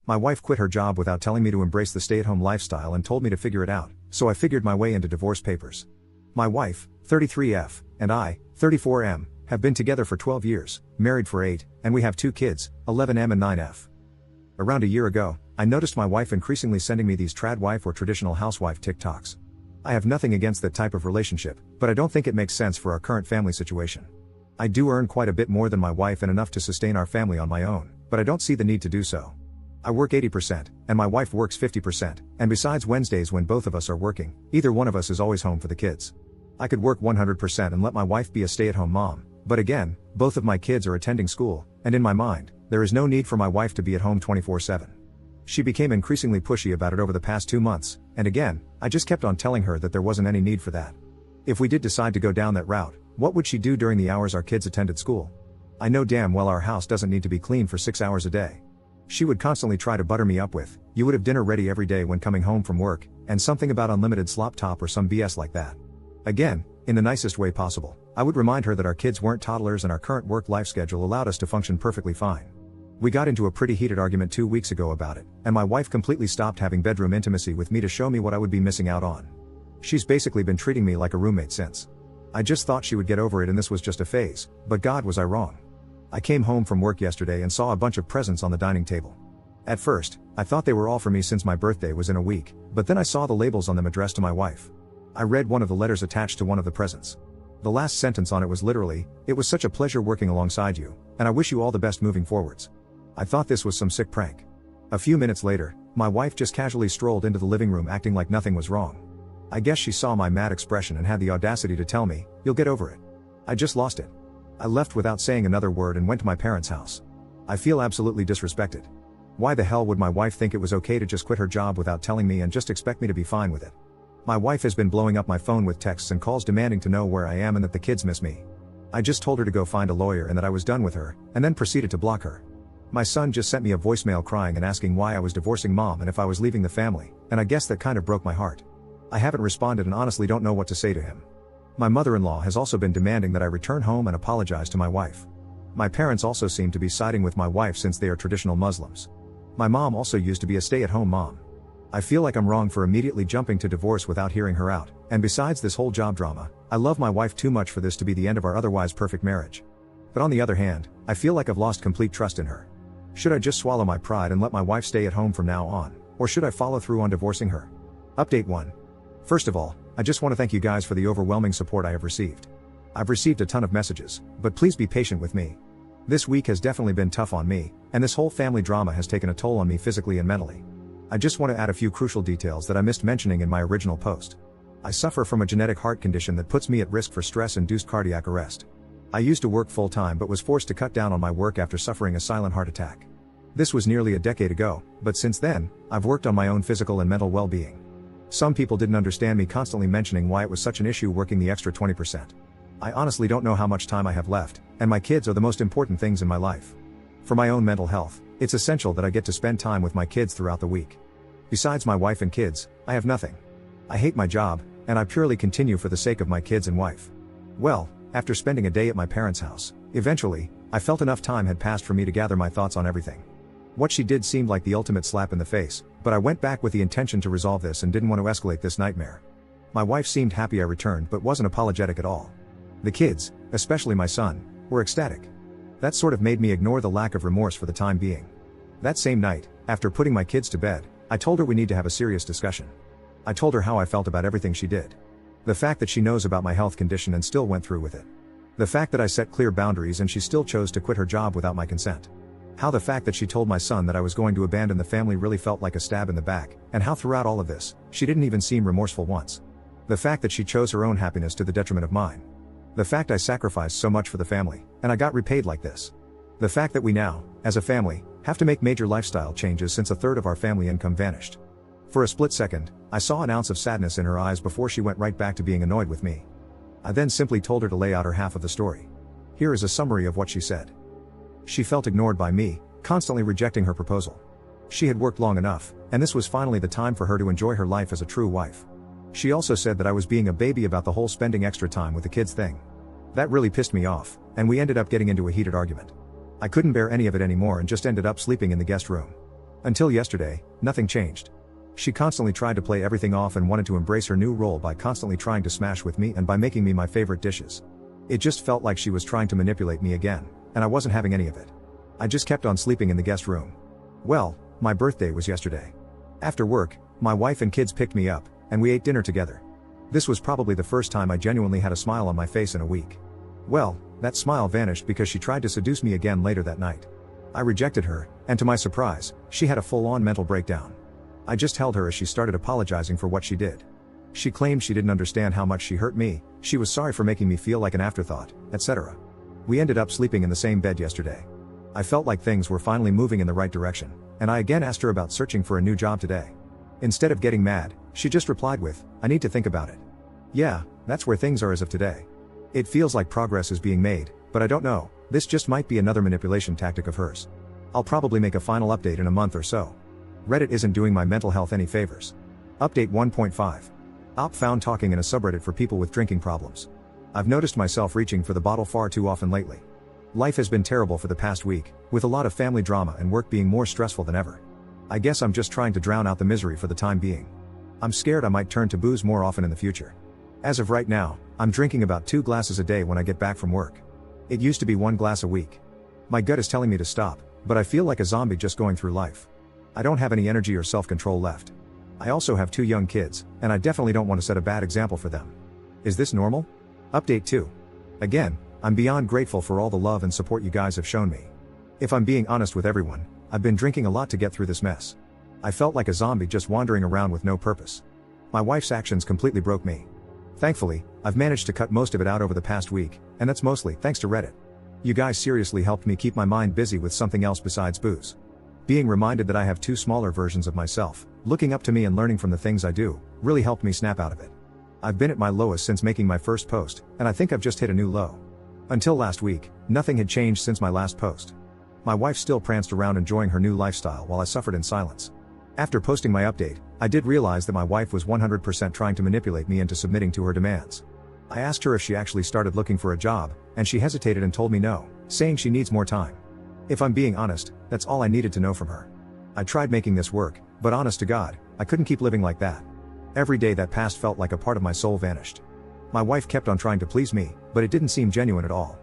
My wife quit her job without telling me to embrace the stay-at-home lifestyle and told me to figure it out, so I figured my way into divorce papers. My wife, 33F, and I, 34M, have been together for 12 years, married for 8, and we have 2 kids, 11M and 9F. Around a year ago, I noticed my wife increasingly sending me these trad wife or traditional housewife TikToks. I have nothing against that type of relationship, but I don't think it makes sense for our current family situation. I do earn quite a bit more than my wife and enough to sustain our family on my own, but I don't see the need to do so. I work 80%, and my wife works 50%, and besides Wednesdays when both of us are working, either one of us is always home for the kids. I could work 100% and let my wife be a stay-at-home mom, but again, both of my kids are attending school, and in my mind, there is no need for my wife to be at home 24/7. She became increasingly pushy about it over the past 2 months, and again, I just kept on telling her that there wasn't any need for that. If we did decide to go down that route, what would she do during the hours our kids attended school? I know damn well our house doesn't need to be clean for 6 hours a day. She would constantly try to butter me up with, "You would have dinner ready every day when coming home from work," and something about unlimited slop top or some BS like that. Again, in the nicest way possible, I would remind her that our kids weren't toddlers and our current work-life schedule allowed us to function perfectly fine. We got into a pretty heated argument 2 weeks ago about it, and my wife completely stopped having bedroom intimacy with me to show me what I would be missing out on. She's basically been treating me like a roommate since. I just thought she would get over it and this was just a phase, but God, was I wrong. I came home from work yesterday and saw a bunch of presents on the dining table. At first, I thought they were all for me since my birthday was in a week, but then I saw the labels on them addressed to my wife. I read one of the letters attached to one of the presents. The last sentence on it was literally, "It was such a pleasure working alongside you, and I wish you all the best moving forwards." I thought this was some sick prank. A few minutes later, my wife just casually strolled into the living room acting like nothing was wrong. I guess she saw my mad expression and had the audacity to tell me, "You'll get over it." I just lost it. I left without saying another word and went to my parents' house. I feel absolutely disrespected. Why the hell would my wife think it was okay to just quit her job without telling me and just expect me to be fine with it? My wife has been blowing up my phone with texts and calls demanding to know where I am and that the kids miss me. I just told her to go find a lawyer and that I was done with her, and then proceeded to block her. My son just sent me a voicemail crying and asking why I was divorcing mom and if I was leaving the family, and I guess that kind of broke my heart. I haven't responded and honestly don't know what to say to him. My mother-in-law has also been demanding that I return home and apologize to my wife. My parents also seem to be siding with my wife since they are traditional Muslims. My mom also used to be a stay-at-home mom. I feel like I'm wrong for immediately jumping to divorce without hearing her out, and besides this whole job drama, I love my wife too much for this to be the end of our otherwise perfect marriage. But on the other hand, I feel like I've lost complete trust in her. Should I just swallow my pride and let my wife stay at home from now on, or should I follow through on divorcing her? Update 1. First of all, I just want to thank you guys for the overwhelming support I have received. I've received a ton of messages, but please be patient with me. This week has definitely been tough on me, and this whole family drama has taken a toll on me physically and mentally. I just want to add a few crucial details that I missed mentioning in my original post. I suffer from a genetic heart condition that puts me at risk for stress-induced cardiac arrest. I used to work full-time but was forced to cut down on my work after suffering a silent heart attack. This was nearly a decade ago, but since then, I've worked on my own physical and mental well-being. Some people didn't understand me constantly mentioning why it was such an issue working the extra 20%. I honestly don't know how much time I have left, and my kids are the most important things in my life. For my own mental health, it's essential that I get to spend time with my kids throughout the week. Besides my wife and kids, I have nothing. I hate my job, and I purely continue for the sake of my kids and wife. Well, after spending a day at my parents' house, eventually, I felt enough time had passed for me to gather my thoughts on everything. What she did seemed like the ultimate slap in the face, but I went back with the intention to resolve this and didn't want to escalate this nightmare. My wife seemed happy I returned but wasn't apologetic at all. The kids, especially my son, were ecstatic. That sort of made me ignore the lack of remorse for the time being. That same night, after putting my kids to bed, I told her we need to have a serious discussion. I told her how I felt about everything she did. The fact that she knows about my health condition and still went through with it. The fact that I set clear boundaries and she still chose to quit her job without my consent. How the fact that she told my son that I was going to abandon the family really felt like a stab in the back, and how throughout all of this, she didn't even seem remorseful once. The fact that she chose her own happiness to the detriment of mine. The fact I sacrificed so much for the family, and I got repaid like this. The fact that we now, as a family, have to make major lifestyle changes since a third of our family income vanished. For a split second, I saw an ounce of sadness in her eyes before she went right back to being annoyed with me. I then simply told her to lay out her half of the story. Here is a summary of what she said. She felt ignored by me, constantly rejecting her proposal. She had worked long enough, and this was finally the time for her to enjoy her life as a true wife. She also said that I was being a baby about the whole spending extra time with the kids thing. That really pissed me off, and we ended up getting into a heated argument. I couldn't bear any of it anymore and just ended up sleeping in the guest room. Until yesterday, nothing changed. She constantly tried to play everything off and wanted to embrace her new role by constantly trying to smash with me and by making me my favorite dishes. It just felt like she was trying to manipulate me again, and I wasn't having any of it. I just kept on sleeping in the guest room. Well, my birthday was yesterday. After work, my wife and kids picked me up, and we ate dinner together. This was probably the first time I genuinely had a smile on my face in a week. Well, that smile vanished because she tried to seduce me again later that night. I rejected her, and to my surprise, she had a full-on mental breakdown. I just held her as she started apologizing for what she did. She claimed she didn't understand how much she hurt me, she was sorry for making me feel like an afterthought, etc. We ended up sleeping in the same bed yesterday. I felt like things were finally moving in the right direction, and I again asked her about searching for a new job today. Instead of getting mad, she just replied with, "I need to think about it." Yeah, that's where things are as of today. It feels like progress is being made, but I don't know, this just might be another manipulation tactic of hers. I'll probably make a final update in a month or so. Reddit isn't doing my mental health any favors. Update 1.5. Op found talking in a subreddit for people with drinking problems. I've noticed myself reaching for the bottle far too often lately. Life has been terrible for the past week, with a lot of family drama and work being more stressful than ever. I guess I'm just trying to drown out the misery for the time being. I'm scared I might turn to booze more often in the future. As of right now, I'm drinking about 2 glasses a day when I get back from work. It used to be 1 glass a week. My gut is telling me to stop, but I feel like a zombie just going through life. I don't have any energy or self-control left. I also have 2 young kids, and I definitely don't want to set a bad example for them. Is this normal? Update 2. Again, I'm beyond grateful for all the love and support you guys have shown me. If I'm being honest with everyone, I've been drinking a lot to get through this mess. I felt like a zombie just wandering around with no purpose. My wife's actions completely broke me. Thankfully, I've managed to cut most of it out over the past week, and that's mostly thanks to Reddit. You guys seriously helped me keep my mind busy with something else besides booze. Being reminded that I have 2 smaller versions of myself, looking up to me and learning from the things I do, really helped me snap out of it. I've been at my lowest since making my first post, and I think I've just hit a new low. Until last week, nothing had changed since my last post. My wife still pranced around enjoying her new lifestyle while I suffered in silence. After posting my update, I did realize that my wife was 100% trying to manipulate me into submitting to her demands. I asked her if she actually started looking for a job, and she hesitated and told me no, saying she needs more time. If I'm being honest, that's all I needed to know from her. I tried making this work, but honest to God, I couldn't keep living like that. Every day that passed felt like a part of my soul vanished. My wife kept on trying to please me, but it didn't seem genuine at all.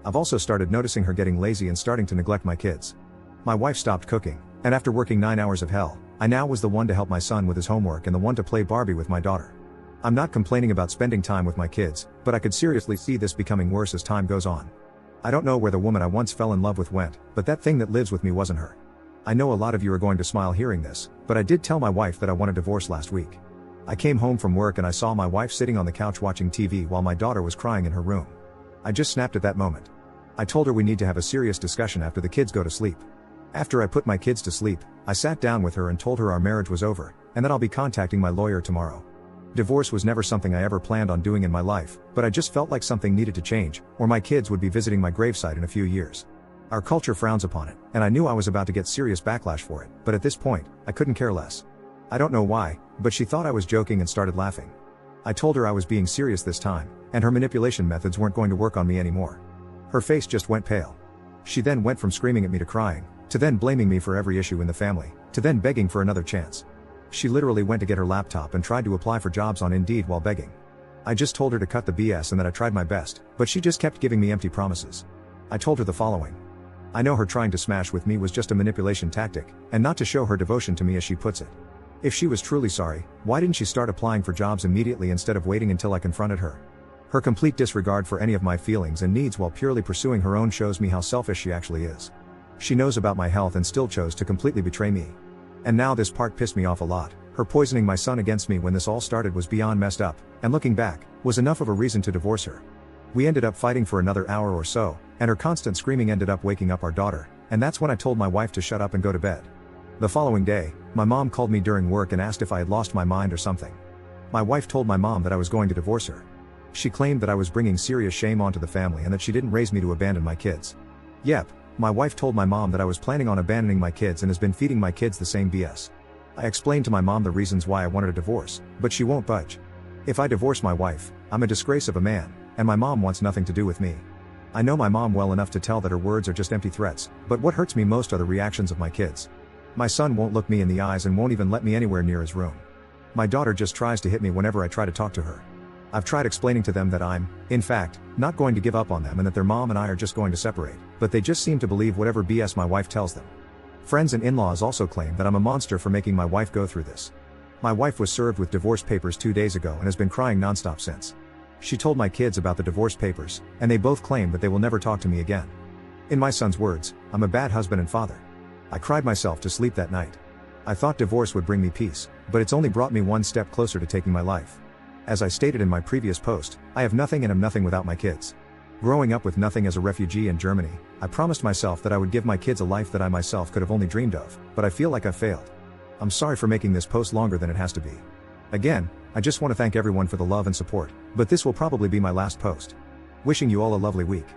I've also started noticing her getting lazy and starting to neglect my kids. My wife stopped cooking, and after working 9 hours of hell, I now was the one to help my son with his homework and the one to play Barbie with my daughter. I'm not complaining about spending time with my kids, but I could seriously see this becoming worse as time goes on. I don't know where the woman I once fell in love with went, but that thing that lives with me wasn't her. I know a lot of you are going to smile hearing this, but I did tell my wife that I want a divorce last week. I came home from work and I saw my wife sitting on the couch watching TV while my daughter was crying in her room. I just snapped at that moment. I told her we need to have a serious discussion after the kids go to sleep. After I put my kids to sleep, I sat down with her and told her our marriage was over, and that I'll be contacting my lawyer tomorrow. Divorce was never something I ever planned on doing in my life, but I just felt like something needed to change, or my kids would be visiting my gravesite in a few years. Our culture frowns upon it, and I knew I was about to get serious backlash for it, but at this point, I couldn't care less. I don't know why, but she thought I was joking and started laughing. I told her I was being serious this time, and her manipulation methods weren't going to work on me anymore. Her face just went pale. She then went from screaming at me to crying, to then blaming me for every issue in the family, to then begging for another chance. She literally went to get her laptop and tried to apply for jobs on Indeed while begging. I just told her to cut the BS and that I tried my best, but she just kept giving me empty promises. I told her the following. I know her trying to smash with me was just a manipulation tactic, and not to show her devotion to me as she puts it. If she was truly sorry, why didn't she start applying for jobs immediately instead of waiting until I confronted her? Her complete disregard for any of my feelings and needs while purely pursuing her own shows me how selfish she actually is. She knows about my health and still chose to completely betray me. And now this part pissed me off a lot. Her poisoning my son against me when this all started was beyond messed up, and looking back, was enough of a reason to divorce her. We ended up fighting for another hour or so, and her constant screaming ended up waking up our daughter, and that's when I told my wife to shut up and go to bed. The following day, my mom called me during work and asked if I had lost my mind or something. My wife told my mom that I was going to divorce her. She claimed that I was bringing serious shame onto the family and that she didn't raise me to abandon my kids. Yep, my wife told my mom that I was planning on abandoning my kids and has been feeding my kids the same BS. I explained to my mom the reasons why I wanted a divorce, but she won't budge. If I divorce my wife, I'm a disgrace of a man, and my mom wants nothing to do with me. I know my mom well enough to tell that her words are just empty threats, but what hurts me most are the reactions of my kids. My son won't look me in the eyes and won't even let me anywhere near his room. My daughter just tries to hit me whenever I try to talk to her. I've tried explaining to them that I'm, in fact, not going to give up on them and that their mom and I are just going to separate, but they just seem to believe whatever BS my wife tells them. Friends and in-laws also claim that I'm a monster for making my wife go through this. My wife was served with divorce papers 2 days ago and has been crying nonstop since. She told my kids about the divorce papers, and they both claim that they will never talk to me again. In my son's words, I'm a bad husband and father. I cried myself to sleep that night. I thought divorce would bring me peace, but it's only brought me one step closer to taking my life. As I stated in my previous post, I have nothing and am nothing without my kids. Growing up with nothing as a refugee in Germany, I promised myself that I would give my kids a life that I myself could have only dreamed of, but I feel like I've failed. I'm sorry for making this post longer than it has to be. Again, I just want to thank everyone for the love and support, but this will probably be my last post. Wishing you all a lovely week.